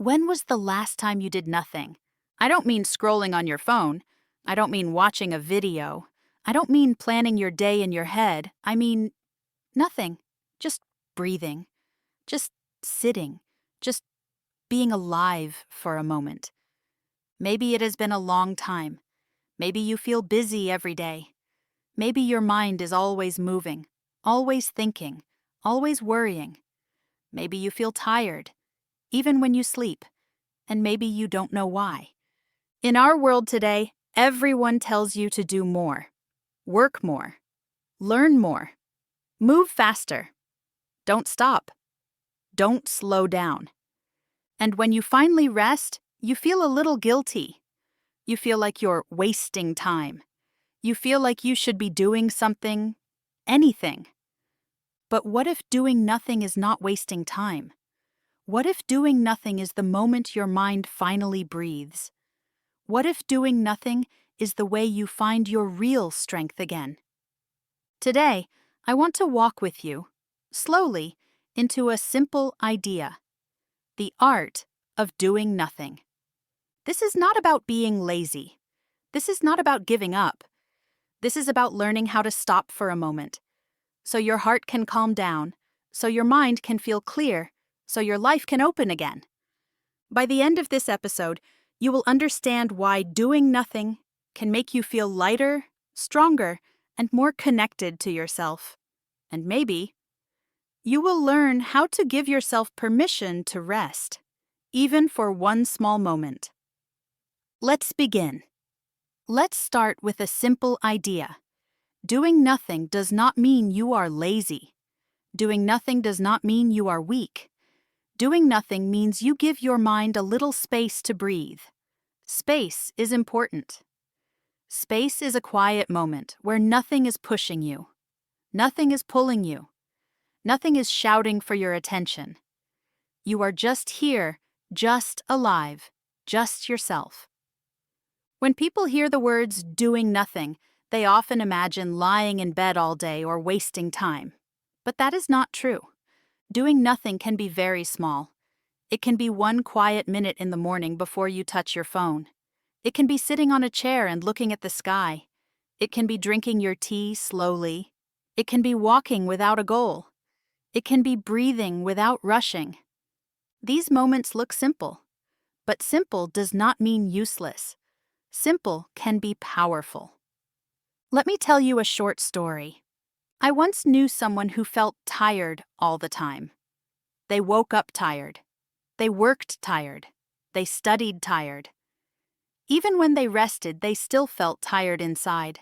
When was the last time you did nothing? I don't mean scrolling on your phone. I don't mean watching a video. I don't mean planning your day in your head. I mean nothing. Just breathing. Just sitting. Just being alive for a moment. Maybe it has been a long time. Maybe you feel busy every day. Maybe your mind is always moving, always thinking, always worrying. Maybe you feel tired, even when you sleep, and maybe you don't know why. In our world today, everyone tells you to do more, work more, learn more, move faster. Don't stop. Don't slow down. And when you finally rest, you feel a little guilty. You feel like you're wasting time. You feel like you should be doing something, anything. But what if doing nothing is not wasting time? What if doing nothing is the moment your mind finally breathes? What if doing nothing is the way you find your real strength again? Today, I want to walk with you, slowly, into a simple idea: the art of doing nothing. This is not about being lazy. This is not about giving up. This is about learning how to stop for a moment, so your heart can calm down, so your mind can feel clear, so your life can open again. By the end of this episode, you will understand why doing nothing can make you feel lighter, stronger, and more connected to yourself. And maybe you will learn how to give yourself permission to rest, even for one small moment. Let's begin. Let's start with a simple idea. Doing nothing does not mean you are lazy. Doing nothing does not mean you are weak. Doing nothing means you give your mind a little space to breathe. Space is important. Space is a quiet moment where nothing is pushing you. Nothing is pulling you. Nothing is shouting for your attention. You are just here, just alive, just yourself. When people hear the words doing nothing, they often imagine lying in bed all day or wasting time. But that is not true. Doing nothing can be very small. It can be one quiet minute in the morning before you touch your phone. It can be sitting on a chair and looking at the sky. It can be drinking your tea slowly. It can be walking without a goal. It can be breathing without rushing. These moments look simple, but simple does not mean useless. Simple can be powerful. Let me tell you a short story. I once knew someone who felt tired all the time. They woke up tired. They worked tired. They studied tired. Even when they rested, they still felt tired inside.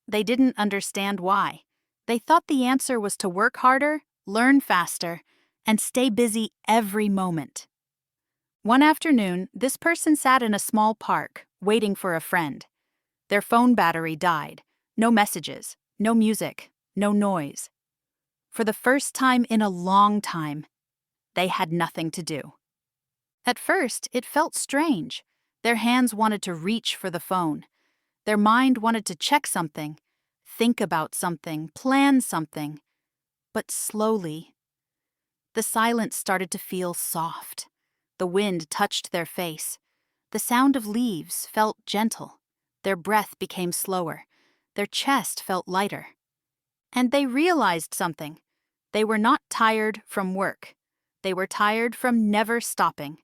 They didn't understand why. They thought the answer was to work harder, learn faster, and stay busy every moment. One afternoon, this person sat in a small park, waiting for a friend. Their phone battery died. No messages, no music, no noise. For the first time in a long time, they had nothing to do. At first, it felt strange. Their hands wanted to reach for the phone. Their mind wanted to check something, think about something, plan something. But slowly, the silence started to feel soft. The wind touched their face. The sound of leaves felt gentle. Their breath became slower. Their chest felt lighter. And they realized something. They were not tired from work. They were tired from never stopping.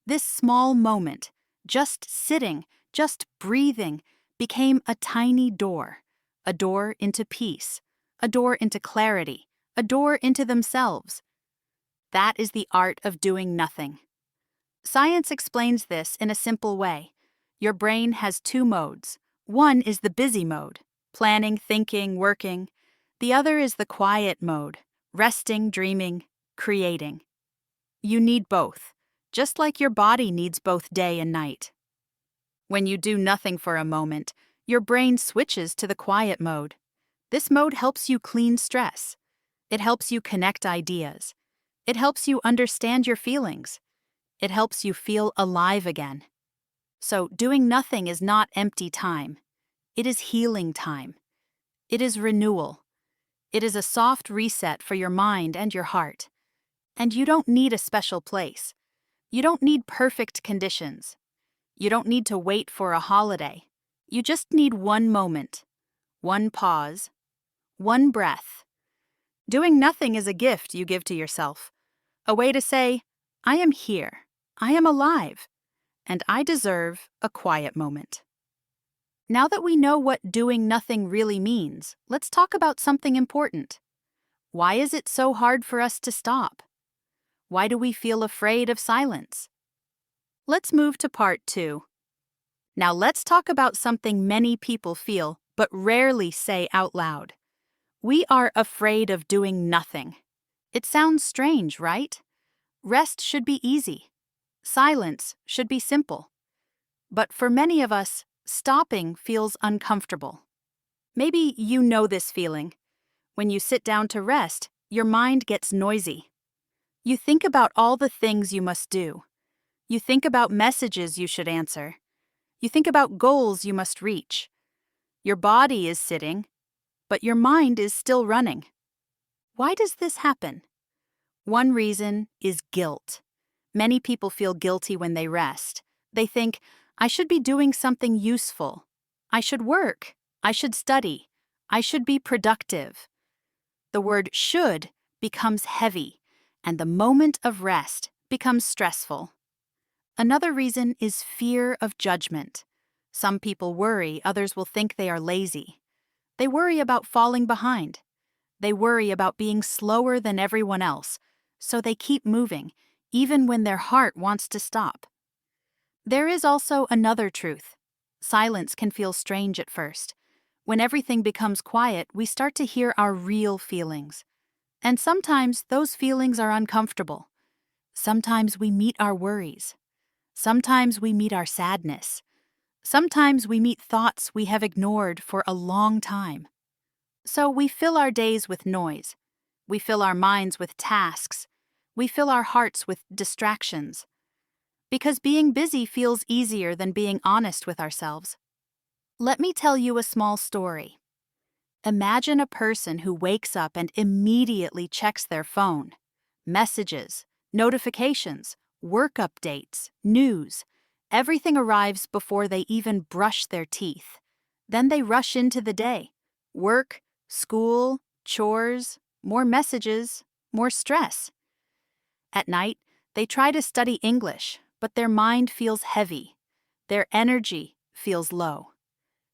This small moment, just sitting, just breathing, became a tiny door. A door into peace. A door into clarity. A door into themselves. That is the art of doing nothing. Science explains this in a simple way. Your brain has two modes. One is the busy mode, planning, thinking, working. The other is the quiet mode, resting, dreaming, creating. You need both, just like your body needs both day and night. When you do nothing for a moment, your brain switches to the quiet mode. This mode helps you clean stress. It helps you connect ideas. It helps you understand your feelings. It helps you feel alive again. So doing nothing is not empty time. It is healing time. It is renewal. It is a soft reset for your mind and your heart. And you don't need a special place. You don't need perfect conditions. You don't need to wait for a holiday. You just need one moment, one pause, one breath. Doing nothing is a gift you give to yourself, a way to say, I am here, I am alive, and I deserve a quiet moment. Now that we know what doing nothing really means, let's talk about something important. Why is it so hard for us to stop? Why do we feel afraid of silence? Let's move to part 2. Now let's talk about something many people feel but rarely say out loud. We are afraid of doing nothing. It sounds strange, right? Rest should be easy. Silence should be simple. But for many of us, stopping feels uncomfortable. Maybe you know this feeling. When you sit down to rest, your mind gets noisy. You think about all the things you must do. You think about messages you should answer. You think about goals you must reach. Your body is sitting, but your mind is still running. Why does this happen? One reason is guilt. Many people feel guilty when they rest. They think, I should be doing something useful. I should work. I should study. I should be productive. The word should becomes heavy, and the moment of rest becomes stressful. Another reason is fear of judgment. Some people worry others will think they are lazy. They worry about falling behind. They worry about being slower than everyone else, so they keep moving, even when their heart wants to stop. There is also another truth. Silence can feel strange at first. When everything becomes quiet, we start to hear our real feelings. And sometimes those feelings are uncomfortable. Sometimes we meet our worries. Sometimes we meet our sadness. Sometimes we meet thoughts we have ignored for a long time. So we fill our days with noise. We fill our minds with tasks. We fill our hearts with distractions. Because being busy feels easier than being honest with ourselves. Let me tell you a small story. Imagine a person who wakes up and immediately checks their phone. Messages, notifications, work updates, news. Everything arrives before they even brush their teeth. Then they rush into the day. Work, school, chores, more messages, more stress. At night, they try to study English, but their mind feels heavy. Their energy feels low.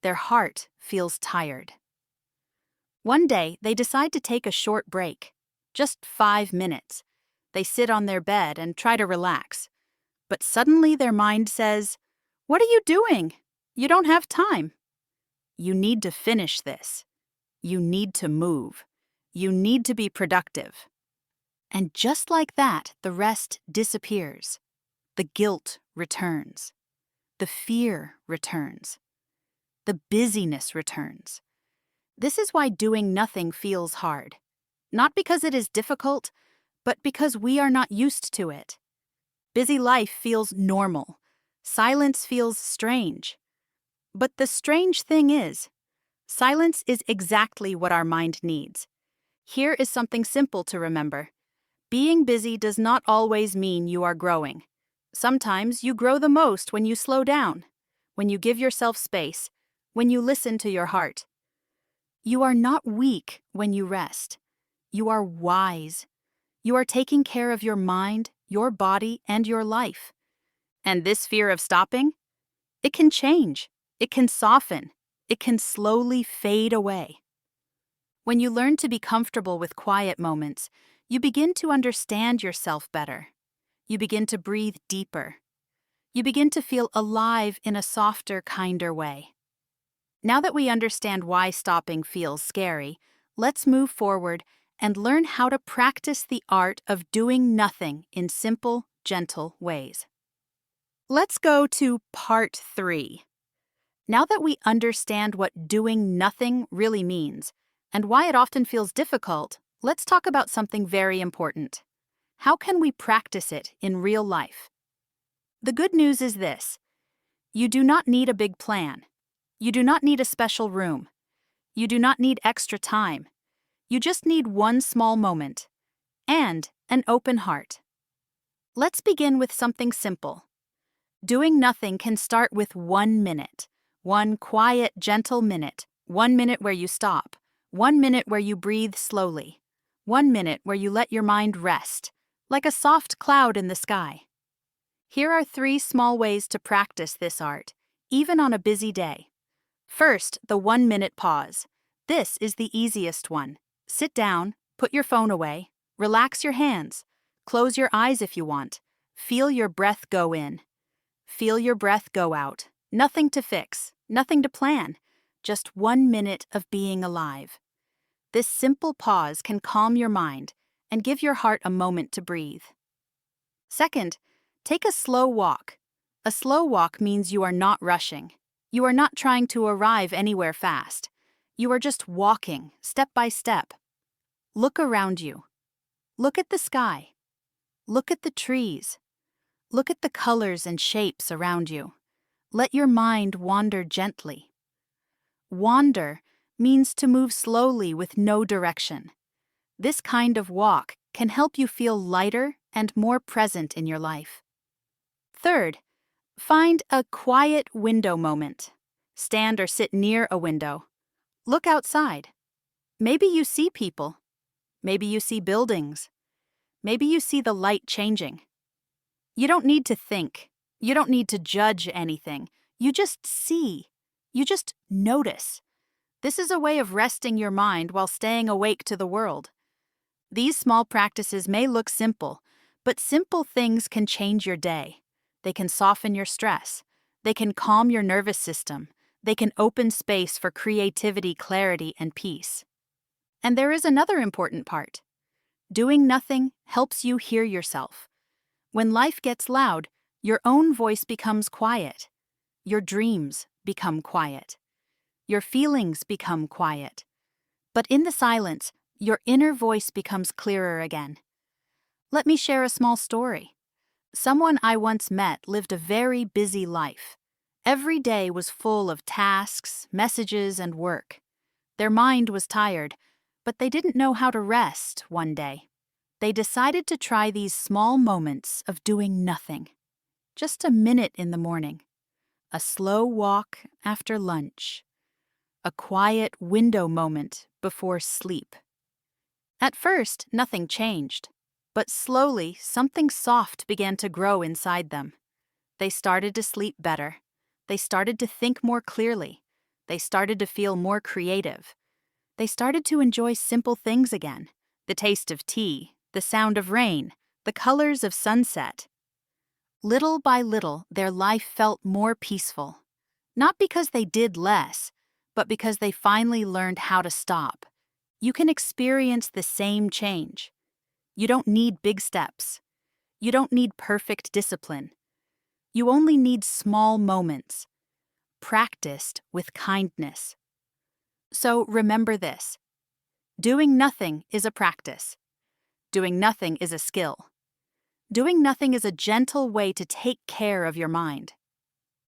Their heart feels tired. One day, they decide to take a short break. Just 5 minutes. They sit on their bed and try to relax. But suddenly their mind says, "What are you doing? You don't have time. You need to finish this. You need to move. You need to be productive." And just like that, the rest disappears. The guilt returns. The fear returns. The busyness returns. This is why doing nothing feels hard. Not because it is difficult, but because we are not used to it. Busy life feels normal. Silence feels strange. But the strange thing is, silence is exactly what our mind needs. Here is something simple to remember. Being busy does not always mean you are growing. Sometimes you grow the most when you slow down, when you give yourself space, when you listen to your heart. You are not weak when you rest. You are wise. You are taking care of your mind, your body, and your life. And this fear of stopping? It can change. It can soften. It can slowly fade away. When you learn to be comfortable with quiet moments, you begin to understand yourself better. You begin to breathe deeper. You begin to feel alive in a softer, kinder way. Now that we understand why stopping feels scary, let's move forward and learn how to practice the art of doing nothing in simple, gentle ways. Let's go to part 3. Now that we understand what doing nothing really means and why it often feels difficult, let's talk about something very important. How can we practice it in real life? The good news is this. You do not need a big plan. You do not need a special room. You do not need extra time. You just need one small moment and an open heart. Let's begin with something simple. Doing nothing can start with 1 minute. One quiet, gentle minute. 1 minute where you stop. 1 minute where you breathe slowly. 1 minute where you let your mind rest, like a soft cloud in the sky. Here are 3 small ways to practice this art, even on a busy day. First, the 1-minute pause. This is the easiest one. Sit down, put your phone away, relax your hands, close your eyes if you want. Feel your breath go in. Feel your breath go out. Nothing to fix, nothing to plan, just 1 minute of being alive. This simple pause can calm your mind and give your heart a moment to breathe. Second, take a slow walk. A slow walk means you are not rushing. You are not trying to arrive anywhere fast. You are just walking, step by step. Look around you. Look at the sky. Look at the trees. Look at the colors and shapes around you. Let your mind wander gently. Wander means to move slowly with no direction. This kind of walk can help you feel lighter and more present in your life. Third, find a quiet window moment. Stand or sit near a window. Look outside. Maybe you see people. Maybe you see buildings. Maybe you see the light changing. You don't need to think. You don't need to judge anything. You just see. You just notice. This is a way of resting your mind while staying awake to the world. These small practices may look simple, but simple things can change your day. They can soften your stress. They can calm your nervous system. They can open space for creativity, clarity, and peace. And there is another important part. Doing nothing helps you hear yourself. When life gets loud, your own voice becomes quiet. Your dreams become quiet. Your feelings become quiet. But in the silence, your inner voice becomes clearer again. Let me share a small story. Someone I once met lived a very busy life. Every day was full of tasks, messages, and work. Their mind was tired, but they didn't know how to rest one day. They decided to try these small moments of doing nothing. Just a minute in the morning. A slow walk after lunch. A quiet window moment before sleep. At first, nothing changed, but slowly something soft began to grow inside them. They started to sleep better. They started to think more clearly. They started to feel more creative. They started to enjoy simple things again. The taste of tea, the sound of rain, the colors of sunset. Little by little, their life felt more peaceful. Not because they did less, but because they finally learned how to stop. You can experience the same change. You don't need big steps. You don't need perfect discipline. You only need small moments, practiced with kindness. So remember this. Doing nothing is a practice. Doing nothing is a skill. Doing nothing is a gentle way to take care of your mind.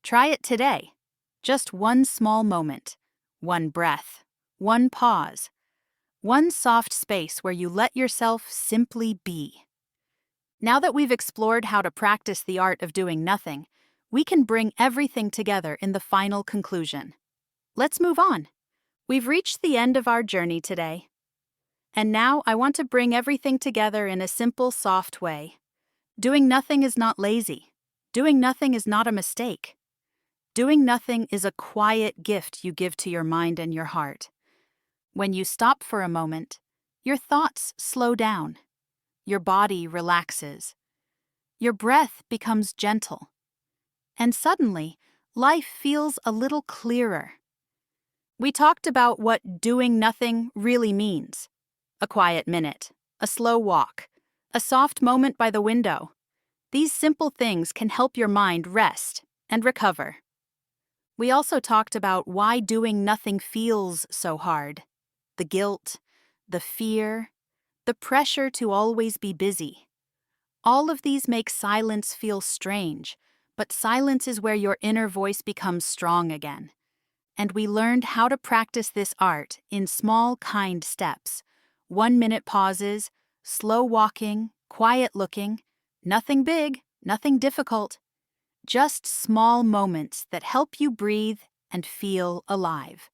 Try it today. Just one small moment, one breath, one pause, one soft space where you let yourself simply be. Now that we've explored how to practice the art of doing nothing, we can bring everything together in the final conclusion. Let's move on. We've reached the end of our journey today. And now I want to bring everything together in a simple, soft way. Doing nothing is not lazy. Doing nothing is not a mistake. Doing nothing is a quiet gift you give to your mind and your heart. When you stop for a moment, your thoughts slow down. Your body relaxes. Your breath becomes gentle. And suddenly, life feels a little clearer. We talked about what doing nothing really means. A quiet minute, a slow walk, a soft moment by the window. These simple things can help your mind rest and recover. We also talked about why doing nothing feels so hard. The guilt, the fear, the pressure to always be busy. All of these make silence feel strange, but silence is where your inner voice becomes strong again. And we learned how to practice this art in small, kind steps. 1-minute pauses, slow walking, quiet looking, Nothing big, nothing difficult. Just small moments that help you breathe and feel alive.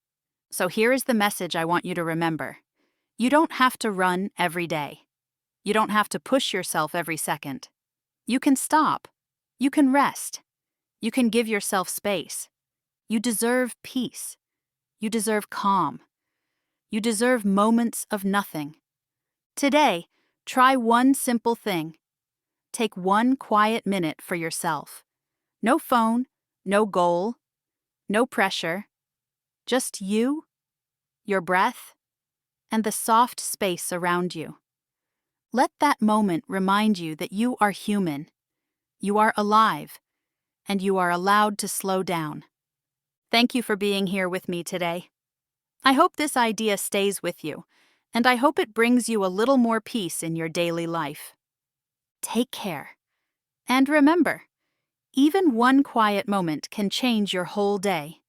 So here is the message I want you to remember. You don't have to run every day. You don't have to push yourself every second. You can stop. You can rest. You can give yourself space. You deserve peace. You deserve calm. You deserve moments of nothing. Today, try one simple thing. Take one quiet minute for yourself. No phone, no goal, no pressure. Just you, your breath, and the soft space around you. Let that moment remind you that you are human, you are alive, and you are allowed to slow down. Thank you for being here with me today. I hope this idea stays with you, and I hope it brings you a little more peace in your daily life. Take care. And remember, even one quiet moment can change your whole day.